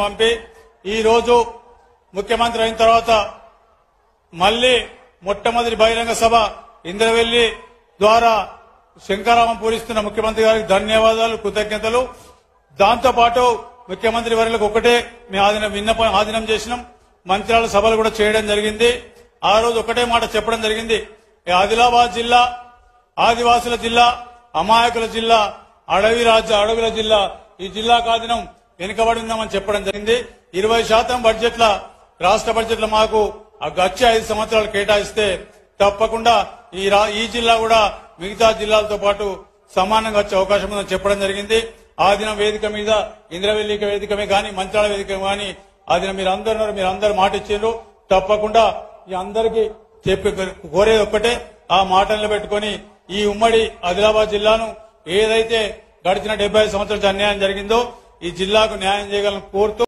పంపి ఈ రోజు ముఖ్యమంత్రి అయిన తర్వాత మళ్లీ మొట్టమొదటి బహిరంగ సభ ఇంద్రవెల్లి ద్వారా శంకరామం పూరిస్తున్న ముఖ్యమంత్రి గారికి ధన్యవాదాలు, కృతజ్ఞతలు. దాంతో పాటు ముఖ్యమంత్రి వర్యులకు ఒకటే మీ విన్నపం ఆధీనం చేసినాం. మంత్రాల సభలు కూడా చేయడం జరిగింది. ఆ రోజు ఒకటే మాట చెప్పడం జరిగింది, ఆదిలాబాద్ జిల్లా ఆదివాసుల జిల్లా, అమాయకుల జిల్లా, అడవుల జిల్లా, ఈ జిల్లాకు ఆధీనం వెనుకబడి ఉందామని చెప్పడం జరిగింది. 20% బడ్జెట్ల రాష్ట్ర బడ్జెట్లో మాకు గచ్చే 5 సంవత్సరాలు కేటాయిస్తే తప్పకుండా ఈ జిల్లా కూడా మిగతా జిల్లాలతో పాటు సమానంగా వచ్చే అవకాశం ఉందని చెప్పడం జరిగింది. ఆ దినం వేదిక మీద ఇంద్రవెల్లి వేదికమే కానీ మంత్రాల వేదిక కానీ ఆ దినం మీరందరూ మాట ఇచ్చారు. తప్పకుండా ఈ అందరికీ చెప్పి కోరేది ఒక్కటే, ఆ మాటలను పెట్టుకుని ఈ ఉమ్మడి ఆదిలాబాద్ జిల్లాను ఏదైతే గడిచిన 75 సంవత్సరాల అన్యాయం జరిగిందో ఈ జిల్లాకు న్యాయం చేయగలని కోరుతూ